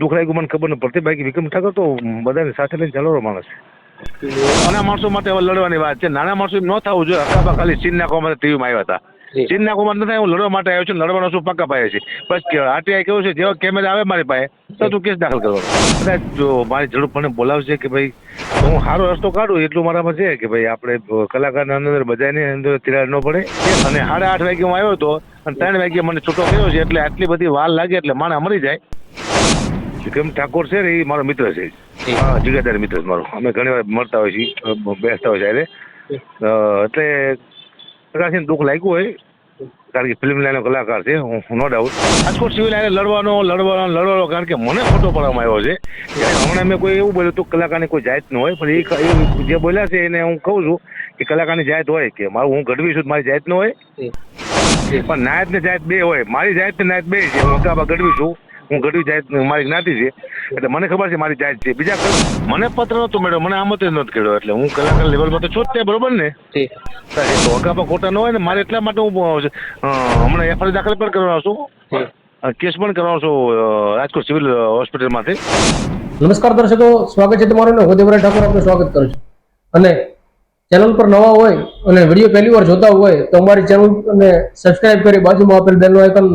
દુઃખ લાગ્યું મને ખબર ન પડતી, બાકી વિક્રમ ઠાકોર તો બધાને સાથે લઈને ચાલવાનો માણસ છે. નાના માણસો માટે હવે લડવાની વાત છે. નાના માણસો ન થવું જોઈએ. હકાબા ખાલી સીન નાખવા માટે ટીવીમાં આવ્યા હતા. સીન નાખવા માટે નથી, હું લડવા માટે આવ્યો છું. લડવાનો શું પાકા પાયે છે. બસ આરટીઆઈ કેવું છે, જેવો કેમેરા આવે મારી પાસે તો તું કેસ દાખલ કરવાનો. કદાચ જો મારી ઝડપ પણ બોલાવશે કે ભાઈ હું સારો રસ્તો કાઢું એટલું મારામાં છે કે ભાઈ આપણે કલાકારના અંદર બધાની અંદર તિરાડ ન પડે. અને 8:30 વાગે હું આવ્યો હતો અને 3 વાગે મને છૂટો કર્યો છે, એટલે આટલી બધી વાર લાગે એટલે માણસ મરી જાય. વિક્રમ ઠાકોર છે ને એ મારો મિત્ર છે. હા, જિગાદાર મિત્ર છે મારો. અમે ઘણી વાર મળતા હોય છીએ, બેસતા હોય છે. એટલે પ્રકાશને દુઃખ લાગ્યું હોય, કારણ કે ફિલ્મ લાઈનનો કલાકાર છે, નો ડાઉટ. રાજકોટ સિવિલ લાઈને લડવાનો, કારણ કે મને ખોટો પડવામાં આવ્યો છે. હમણાં મેં કોઈ એવું બોલ્યું હતું કલાકારની કોઈ જાત ન હોય, પણ એ જે બોલ્યા છે એને હું કહું છું કે કલાકારની જાત હોય, કે મારું હું ગઢવી છું મારી જાત ન હોય, પણ નાયત ને જાત બે હોય. મારી જાત ને નાયત બે છે. હું હકાબા ગઢવી છું, હું ગઢવી જાત મારી જ્ઞાતિ છે, એટલે મને ખબર છે મારી જાત છે. બીજા મને પત્ર નતો મળ્યો, મને આમંત્રણ નતો કર્યો, એટલે હું કલાકાર લેવલમાં તો છું જ તે, બરોબર ને? તો હકાબા ખોટા ન હોય ને મારે, એટલા માટે હું હમણાં એફઆઈઆર દાખલ પણ કરવાનો છું, કેસ પણ કરવાનો છું રાજકોટ સિવિલ હોસ્પિટલમાંથી. નમસ્કાર દર્શકો, સ્વાગત છે તમારું. હું દેવરાજ ઠાકોર આપનું સ્વાગત કરું છું. અને ચેનલ પર નવા હોય અને વિડીયો પહેલી વાર જોતા હોય તો અમારી ચેનલને સબસ્ક્રાઇબ કરી બાજુમાં આપેલ બેલનો આઇકન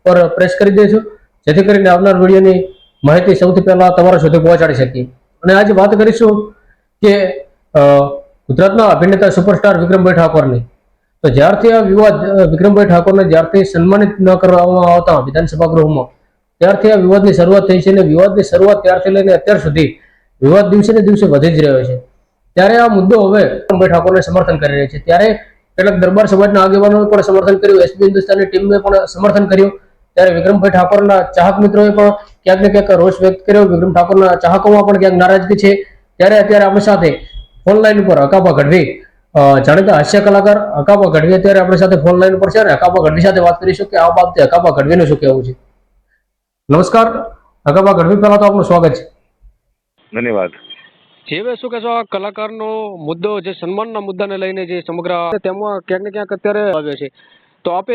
પર પ્રેસ કરી દેજો, જેથી કરીને આવનાર વિડીયોની માહિતી સૌથી પહેલા તમારા સુધી પહોંચાડી શકીએ. અને આજે વાત કરીશું કે ગુજરાતના અભિનેતા સુપરસ્ટાર વિક્રમભાઈ ઠાકોરની. તો જ્યારથી આ વિવાદ વિક્રમભાઈ ઠાકોરને જ્યારથી સન્માનિત ન કરવામાં આવતા વિધાનસભા ગૃહમાં, ત્યારથી આ વિવાદની શરૂઆત થઈ છે. અને વિવાદની શરૂઆત ત્યારથી લઈને અત્યાર સુધી વિવાદ દિવસે ને દિવસે વધી જ રહ્યો છે. ત્યારે આ મુદ્દો હવે વિક્રમભાઈ ઠાકોરને સમર્થન કરી રહી છે. ત્યારે કેટલાક દરબાર સમાજના આગેવાનોએ પણ સમર્થન કર્યું, એસબી હિન્દુસ્તાનની ટીમે પણ સમર્થન કર્યું. ત્યારે વિક્રમભાઈ ઠાકોરના ચાહક મિત્રોએ પણ ક્યાંક ને ક્યાંક રોષ વ્યક્ત કર્યો. વિક્રમ ઠાકોરના ચાહકોમાં પણ ક્યાંક નારાજગી છે. ત્યારે અત્યારે આપણી સાથે ફોન લાઈન ઉપર હકાબા ગઢવી, જાણીતા હાસ્ય કલાકાર હકાબા ગઢવી અત્યારે આપણી સાથે ફોન લાઈન ઉપર છે. અને હકાબા ગઢવી સાથે વાત કરીશું કે આ બાબતે હકાબા ગઢવીનું શું કહેવું છે. નમસ્કાર હકાબા ગઢવી, પહેલા તો આપનું સ્વાગત છે. ધન્યવાદ. જે શું કહેશો, આ કલાકારનો મુદ્દો, જે સન્માનના મુદ્દાને લઈને જે સમગ્ર તેમાં ક્યાંક ને ક્યાંક અત્યારે આવ્યો છે, તો આપે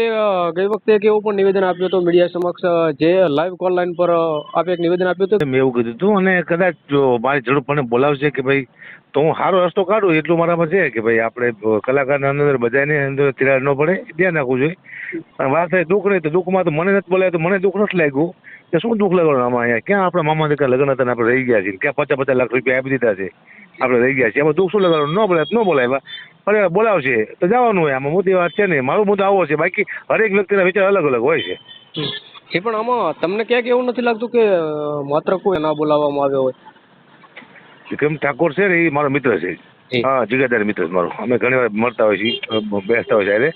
ગઈ વખતે એક એવું પણ નિવેદન આપ્યું હતું મીડિયા સમક્ષ, જે લાઈવ કોલ લાઈન પર આપે એક નિવેદન આપ્યું હતું. મેં એવું કીધું હતું, અને કદાચ જો મારી ઝડપ પણ બોલાવશે કે ભાઈ તો હું સારો રસ્તો કાઢું એટલું મારામાં છે કે ભાઈ આપણે કલાકારના અંદર બધાની અંદર તિરાડ ન પડે, ધ્યાન રાખવું જોઈએ. વાત થાય દુઃખ નહીં તો દુઃખમાં તો મને નથી બોલાય, તો મને દુઃખ નથી લાગ્યું કે શું દુઃખ લાગવાનું આમાં. અહીંયા ક્યાં આપણા મામા દીકરા લગ્ન હતા ને આપણે રહી ગયા છીએ, ક્યાં 50-50 લાખ રૂપિયા આપી દીધા છે, આપણે રહી ગયા છીએ. એમાં દુઃખ શું લગાડવાનું? ન બોલાય ન બોલાય, પણ બોલાવશે તો જવાનું હોય. આમાં મોટી વાત છે ને. મારો મુદ્દો આવો છે, બાકી હરેક વ્યક્તિના વિચાર અલગ અલગ હોય છે. એ પણ આમાં તમને ક્યાંક એવું નથી લાગતું કે માત્ર કોઈ ના બોલાવવામાં આવ્યો હોય? વિક્રમ ઠાકોર છે ને એ મારો મિત્ર છે. હા, જિગાદાર મિત્ર છે મારો. અમે ઘણી વાર મળતા હોય છીએ, બેસતા હોય છે.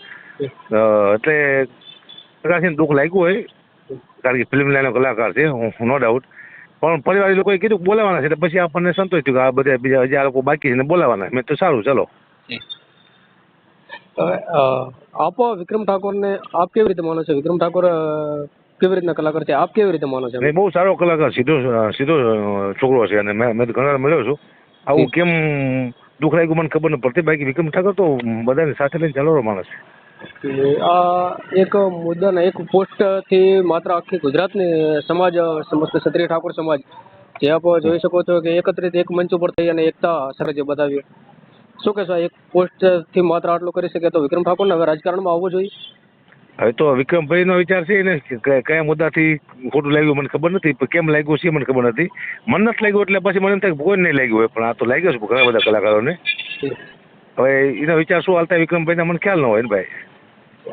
એટલે પ્રકાશને દુઃખ લાગ્યું હોય, કારણ કે ફિલ્મ લાઈનનો કલાકાર છે, નો ડાઉટ. પણ પરિવારી લોકોએ કીધું બોલાવાના છે, એટલે પછી આપણને સંતોષ થયો કે આ બધા બીજા હજી આ લોકો બાકી છે ને બોલાવાના. મેં તો સારું, ચલો. આપ વિક્રમ ઠાકોરને આપ કેવી રીતે માનો છો? વિક્રમ ઠાકોર કેવી રીતના કલાકાર છે, આપ કેવી રીતે માનો છો? બહુ સારો કલાકાર, સીધો છોકરો છે, અને મેં ઘણા વાર મળ્યો છું. આવું કેમ દુઃખ લાગ્યું મને ખબર ન પડતી, બાકી વિક્રમ ઠાકોર તો બધાને સાથે લઈને ચાલવાનો માણસ છે. આ એક મુદ્દાના એક પોસ્ટ થી માત્ર આખી ગુજરાતની સમાજ, સમસ્ત ક્ષત્રિય ઠાકોર સમાજ, જે આપ જોઈ શકો છો કે એકત્રિત એક મંચ ઉપર થઈ અને એકતા સરજે બતાવ્યું. શું કહેશો, એક પોસ્ટ થી માત્ર આટલું કરી શકે તો વિક્રમ ઠાકોરને હવે રાજકારણમાં આવવું જોઈએ? હવે તો વિક્રમભાઈ નો વિચાર છે ને, કયા મુદ્દાથી ખોટું લાગ્યું મને ખબર નથી, કેમ લાગ્યું છે મને ખબર નથી. મને નથી લાગ્યું એટલે પછી મને એમ થાય કોઈ નહીં લાગ્યું હોય, પણ આ તો લાગ્યો છે ઘણા બધા કલાકારોને. હવે એના વિચાર શું હાલતા વિક્રમભાઈ મને ખ્યાલ ન હોય ને ભાઈ.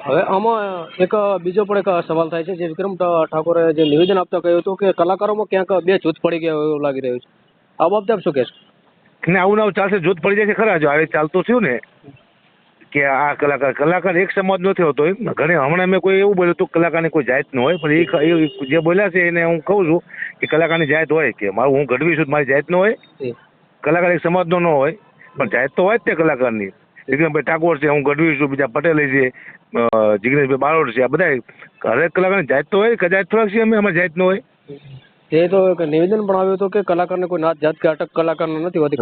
હવે આમાં એક બીજો પણ એક સવાલ થાય છે, જે વિક્રમ ઠાકોરે જે નિવેદન આપતા કહ્યું હતું કે કલાકારોમાં ક્યાંક બે જૂથ પડી ગયા એવું લાગી રહ્યું છે. આ બાબતે આપ શું કહેશો? ને આવું ના ચાલશે, જૂથ પડી જાય છે ખરા. જો હવે ચાલતું થયું ને કે આ કલાકાર એક સમાજ નથી હોતો. ઘણી હમણાં મેં કોઈ એવું બોલ્યું હતું કલાકારની કોઈ જાત ન હોય, પણ એ જે બોલ્યા છે એને હું કહું છું કે કલાકારની જાત હોય, કે મારું હું ગઢવી છું મારી જાત ન હોય. કલાકાર એક સમાજનો ન હોય, પણ જાત તો હોય જ તે કલાકારની. વિક્રમભાઈ ઠાકોર છે, હું ગઢવી છું, બીજા પટેલ છે, જિગ્નેશભાઈ બારોટ છે, આ બધા હરેક કલાકારની જાત તો હોય. કદાચ થોડાક છીએ અમે, અમારી જાત ન હોય. એ તો નિવેદન પણ આવ્યું હતું કે કલાકારને કોઈ નાત જાત કે અટક કલાકાર નથી હોતી.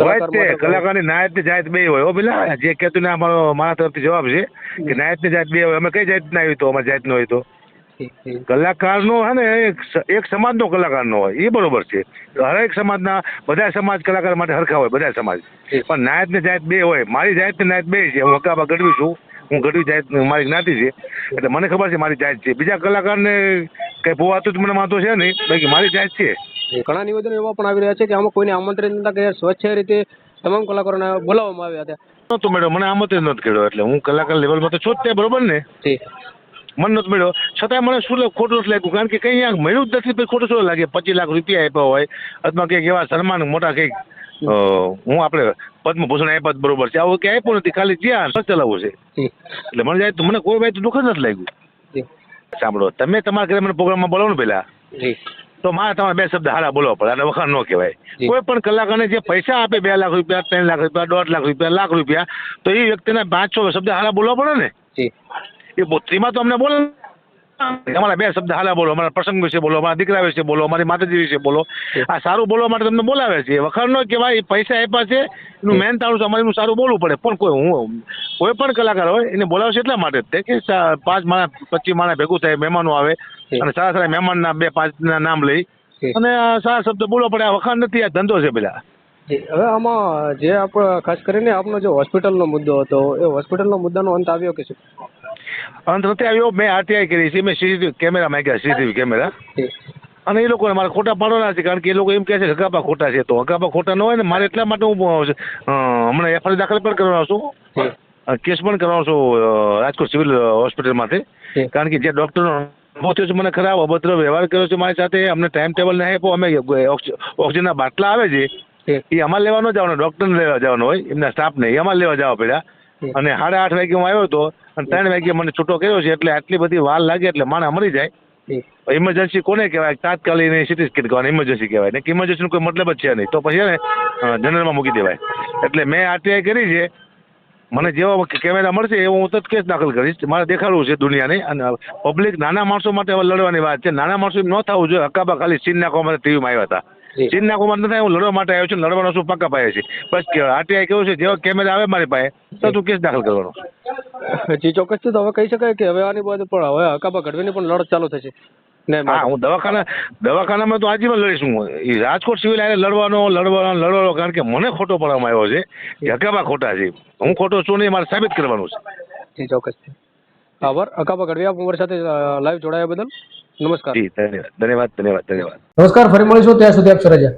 કલાકારની નાયત ને જાત બે હોય. પેલા જે કહેતું ને મારા તરફથી જવાબ છે કે નાયત ને જાત બે હોય. અમે કઈ જાત ના આવી તો અમારી જાત ન હોય તો કલાકારનો હે ને એક સમાજનો કલાકારનો હોય એ બરોબર છે. હરેક સમાજના બધા સમાજ કલાકાર માટે હરખા હોય બધા સમાજ, પણ નાયત ને જાત બે હોય. મારી જાત ને નાયત બે છે. હું હકાબા ગઢવી છું, હું ગઢવી જાત મારી જ્ઞાતિ છે એટલે મને ખબર છે મારી જાત છે. બીજા કલાકારને કઈ ભૂવાતું જ મને વાંધો છે નહીં, બાકી મારી જાત છે. ઘણા નિવેદનો એવા પણ આવી રહ્યા છે કે આમાં કોઈને આમંત્રિત નતા કે સ્વચ્છ રીતે તમામ કલાકારોને બોલાવવામાં આવ્યા હતા. નહોતું મેળવ્યો, મને આમંત્રણ નથી કર્યો એટલે હું કલાકાર લેવલમાં તો છું જ તે, બરોબર ને? મને નથી મળ્યો છતાંય મને શું ખોટું નથી લાગ્યું, કારણ કે કંઈ અહીંયા મળ્યું જ નથી. પછી ખોટું શું લાગે? 25 લાખ રૂપિયા આપ્યા હોય અથવા કંઈક એવા સન્માન મોટા કંઈક હું આપણે પદ્મભૂષણ આપ્યા જ બરોબર છે, આવું ક્યાંય આપ્યું નથી. ખાલી જ્યાં ચલાવવું છે એટલે મને જાય મને કોઈ વાત દુઃખ જ નથી લાગ્યું. સાંભળો, તમે તમારા ઘરે મને પ્રોગ્રામમાં બોલો ને પેલા, તો મારે તમારે 2 શબ્દ હારા બોલવા પડે, અને વખાણ ન કહેવાય. કોઈ પણ કલાકારને જે પૈસા આપે 2 લાખ રૂપિયા, 3 લાખ રૂપિયા, 1.5 લાખ રૂપિયા, લાખ રૂપિયા, તો એ વ્યક્તિને 5-6 શબ્દ હારા બોલવા પડે ને. એ પોત્રીમાં તો અમને બોલો, અમારા 2 શબ્દ હારા બોલો, અમારા પ્રસંગ વિશે બોલો, અમારા દીકરા વિશે બોલો, અમારી માતાજી વિશે બોલો. આ સારું બોલવા માટે તમને બોલાવે છે, વખાણ ન કહેવાય. પૈસા આપ્યા છે એનું મેન તાણું છે, અમારે એનું સારું બોલવું પડે. પણ કોઈ પણ કલાકાર હોય એને બોલાવશે એટલા માટે જ કે 5 માણસ 25 માણસ ભેગું થાય, મહેમાનો આવે અને સારા સારા મહેમાનના 2-5 નામ લઈ અને સારા શબ્દ બોલવા પડે. આ વખાણ નથી, આ ધંધો છે પેલા. હવે આમાં જે આપણે ખાસ કરીને આપનો જે હોસ્પિટલનો મુદ્દો હતો, એ હોસ્પિટલનો મુદ્દાનો અંત આવ્યો કે શું? અંત નથી આવ્યો. મેં આરટીઆઈ કરી છે, મેં સીસીટીવી કેમેરા માંગ્યા, સીસીટીવી કેમેરા, અને એ લોકોને મારે ખોટા પાડવાના છે, કારણ કે એ લોકો એમ કહે છે હકાપા ખોટા છે. તો હકાપા ખોટા ન હોય ને, મારે એટલા માટે હું હમણાં એફઆઈઆર દાખલ પણ કરવાનો છું, કેસ પણ કરવાનો છું રાજકોટ સિવિલ હોસ્પિટલમાંથી, કારણ કે જે ડૉક્ટરનો થયો છે, મને ખરાબ અભદ્ર વ્યવહાર કર્યો છે મારી સાથે. અમને ટાઈમ ટેબલ નહીં આપ્યો. અમે ઓક્સિજનના બાટલા આવે છે એ અમારે લેવા ન જવાનો, ડૉક્ટરને લેવા જવાનો હોય, એમના સ્ટાફને એ અમારે લેવા જવા પડ્યા. અને 8:30 વાગે હું આવ્યો હતો અને 3 વાગે મને છૂટો કર્યો છે. એટલે આટલી બધી વાર લાગે એટલે માણસ મરી જાય. ઇમરજન્સી કોને કહેવાય? તાત્કાલિક સીટી સ્કેન કરવાની ઇમરજન્સી કહેવાય ને, કે ઇમરજન્સીનો કોઈ મતલબ જ છે નહીં. તો પછી ને જનરલમાં મૂકી દેવાય. એટલે મેં આરટીઆઈ કરી છે. મને જેવો કેમેરા મળશે એવો હું તો કેસ દાખલ કરીશ. મારે દેખાડવું છે દુનિયાને. અને પબ્લિક નાના માણસો માટે હવે લડવાની વાત છે. નાના માણસો એમ ન થવું જોઈએ હકાબા ખાલી સીન નાખવા માટે ટીવીમાં આવ્યા હતા. સીન નાખવા માટે નથી, હું લડવા માટે આવ્યો છું. લડવાનો શું પાકા પાયે છે. બસ આરટીઆઈ કેવું છે, જેવો કેમેરા આવે મારી પાસે તો તું કેસ દાખલ કરવાનો. જી ચોક્કસથી. તો હવે કહી શકાય કે હવે આની બાજુ પણ હવે હકાબા ગઢવીની પણ લડત ચાલુ થશે. હા, હું દવાખાનામાં તો આજીવન લડીશું. એ રાજકોટ સિવિલ આને લડવાનો, કારણ કે મને ખોટો પડવામાં આવ્યો છે કે હકાબા ખોટા છે. હું ખોટો છું નહીં, મારે સાબિત કરવાનું છે. જી ચોક્કસથી. આભાર હકાબા ગઢવી, આપ અમારી સાથે લાઈવ જોડાયા બદલ. નમસ્કાર. જી ધન્યવાદ. નમસ્કાર, ફરી મળીશું. ત્યાં સુધી આપ રજા.